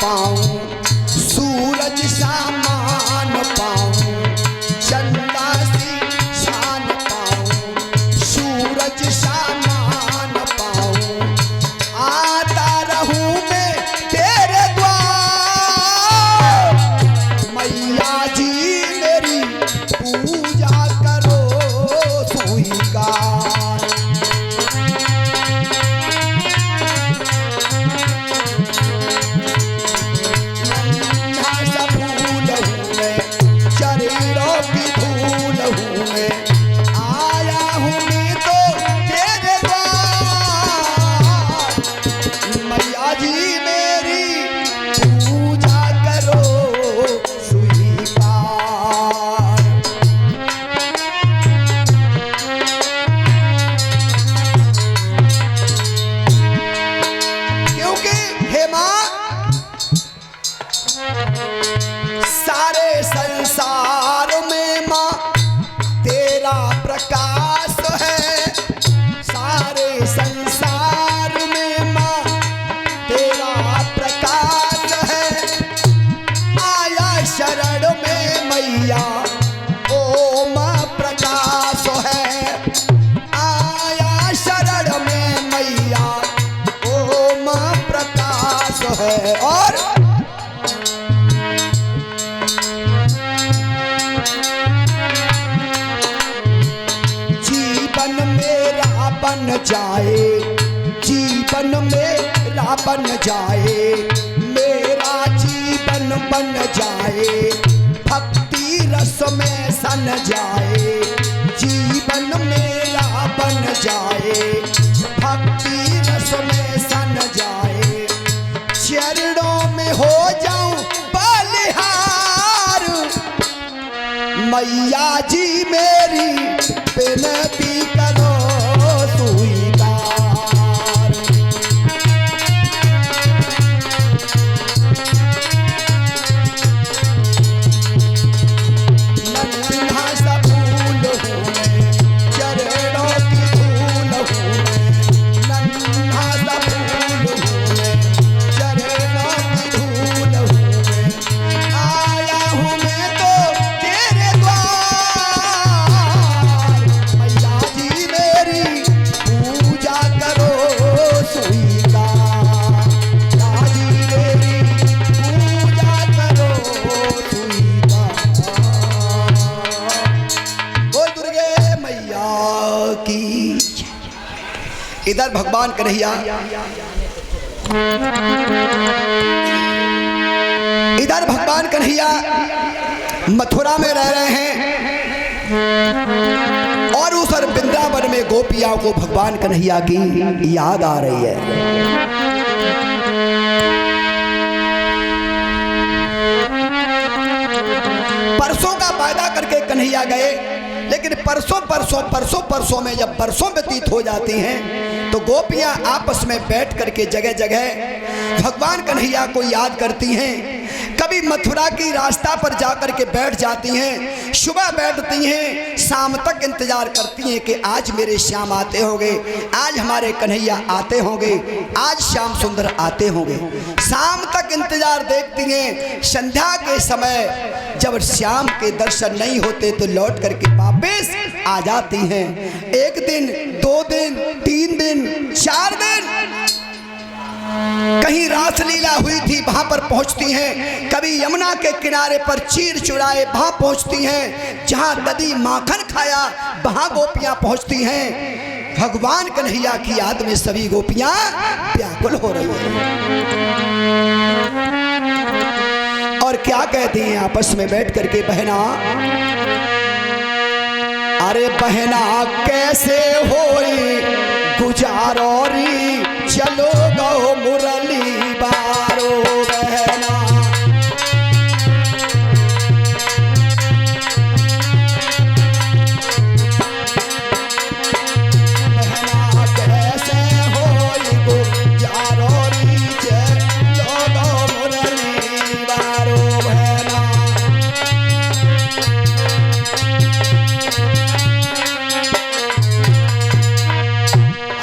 पाऊं, सूरज सामान पाऊं, चंदा सी शान पाऊं, सूरज सामान पाऊं, आता रहूं मैं तेरे द्वार। मैया जी मेरी पूजा करो स्वीकार। सारे संसार में माँ तेरा प्रकाश है, सारे संसार में माँ तेरा प्रकाश है। आया शरण में मैया ओम प्रकाश है, आया शरण में मैया ओम प्रकाश है। और बन जाए, जीवन मेरा बन जाए, मेरा जीवन बन जाए, भक्ति रस में सन जाए, जीवन मेरा बन जाए, भक्ति रस में सन जाए, चरणों में हो जाऊं बलिहार। मैया जी मेरी विनती करो स्वीकार। नन्हा सा फूल हूँ मैं, चरणों की धूल हूँ मैं, नन्हा सा फूल हूँ मैं, चरणों की धूल हूँ मैं, आया हूँ मैं तो तेरे द्वार। मैया जी मेरी पूजा करो स्वीकार, दादी मेरी पूजा करो स्वीकार। बोल दुर्गे मैया की। इधर भगवान कन्हैया, इधर भगवान कन्हैया मथुरा में रह रहे हैं और उस वृंदावन में गोपियां को भगवान कन्हैया की याद आ रही है। परसों का वायदा करके कन्हैया गए, लेकिन परसों में जब बरसों व्यतीत हो जाती हैं तो गोपियां आपस में बैठ करके जगह जगह भगवान कन्हैया को याद करती हैं। कभी मथुरा की रास्ता पर जाकर के बैठ जाती हैं, सुबह बैठती हैं, शाम तक इंतजार करती हैं कि आज मेरे श्याम आते होंगे, आज हमारे कन्हैया आते होंगे, आज श्याम सुंदर आते होंगे। शाम तक इंतजार देखती हैं। संध्या के समय जब श्याम के दर्शन नहीं होते तो लौट करके वापस आ जाती हैं। एक दिन, 2 दिन, 3 दिन, 4 दिन, कहीं रासलीला हुई थी वहां पर पहुंचती हैं। कभी यमुना के किनारे पर चीर चुराए वहां पहुंचती हैं। जहां दधी माखन खाया वहां गोपियां पहुंचती हैं। भगवान कन्हैया की याद में सभी गोपियां व्याकुल हो रही हैं और क्या कहती हैं आपस में बैठ करके, बहना अरे बहना कैसे होई गुजारोरी, चलो गो मुरली बारो बहना। बहना कैसे होई गुजारोरी, चलो गो मुरली बारो बहना।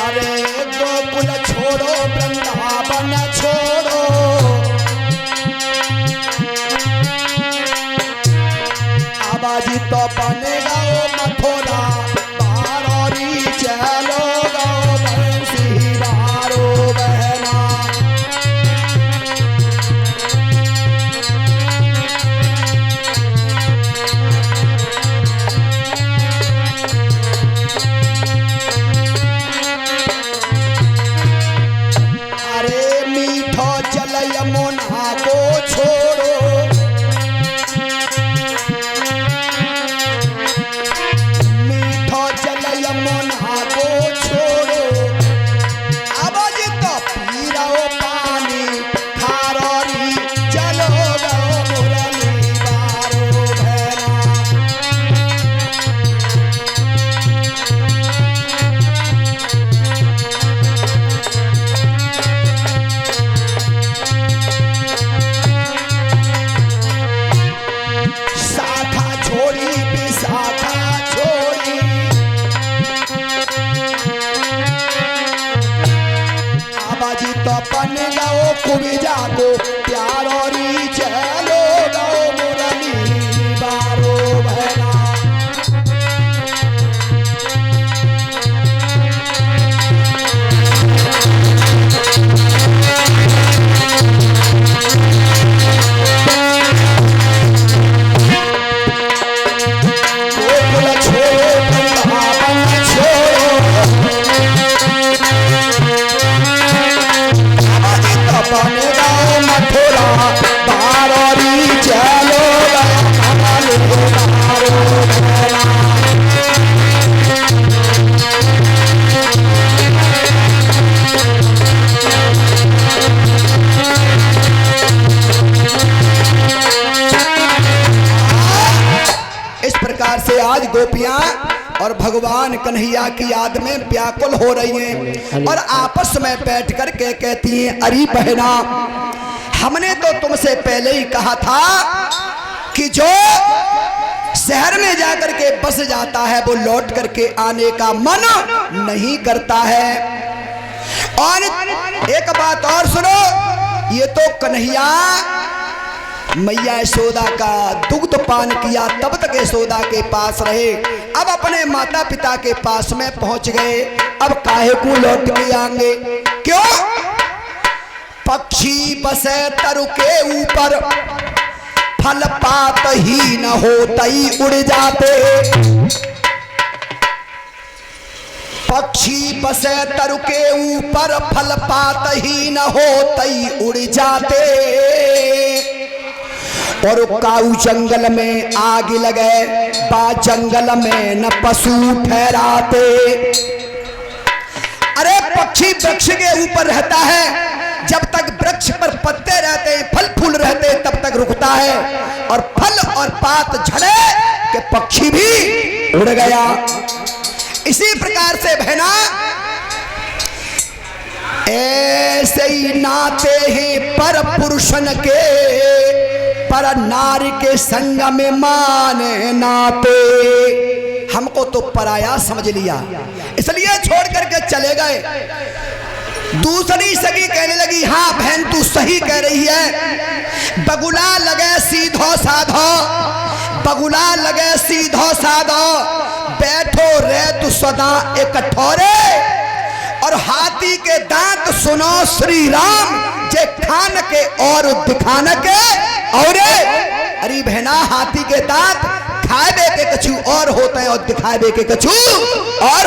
अरे गोकुल आबाजी तो बनेगा ओ मथुरा बारोरी चलो गो बंसी बारो बहना। अरे मीठो जल यमुना को छोड़ो, मीठो जल यमुना को छोड़ो, आबाजी तो पीराओ पानी खारोरी चलो गो मुरली बारो बहना। शाखा छोड़ी विशाखा छोड़ी, आबाजी तो बन गो कुबिजा को प्यारोरी चलो गो मुरली बारो बहना। गोकुल छोड़ो वृंदावन छोड़ो, आबादी तो बनेगा मथुरा बारोरी चलो गो बारो बहना। इस प्रकार से आज गोपियां और भगवान कन्हैया की याद में व्याकुल हो रही हैं और आपस में बैठ कर के कहती हैं, अरे बहना, हमने तो तुमसे पहले ही कहा था कि जो शहर में जाकर के बस जाता है वो लौट करके आने का मन नहीं करता है। और एक बात और सुनो, ये तो कन्हैया मैया यशोदा का दुग्ध पान किया तब तक यशोदा के पास रहे, अब अपने माता पिता के पास में पहुंच गए, अब काहे को लौट के आएंगे? क्यों? पक्षी बसे तरु के ऊपर फल पात ही न होतई उड़ जाते, पक्षी बसे तरु के ऊपर फल पात ही न होतई उड़ जाते, और काऊ जंगल में आग लगे बा जंगल में न पशु ठहराते। अरे पक्षी वृक्ष के ऊपर रहता है, जब तक वृक्ष पर पत्ते रहते हैं, फल फूल रहते हैं, तब तक रुकता है, और फल और पात झड़े कि पक्षी भी उड़ गया। इसी प्रकार से बहना ऐसे ही नाते हैं पर पुरुषन के, पर नारी के संग में माने नाते। हमको तो पराया समझ लिया, इसलिए छोड़ करके चले गए। दूसरी सगी कहने लगी, हाँ बहन तू सही कह रही है, बगुला लगे सीधो साधो, बगुला लगे सीधो साधो, बैठो रे तू सदा एक ठोरे, और हाथी के दांत सुनो श्री राम, जे खान के और दिखान के और। अरे बहना, हाथी के दांत खाए के कछु और होते हैं और दिखाए के कछु और।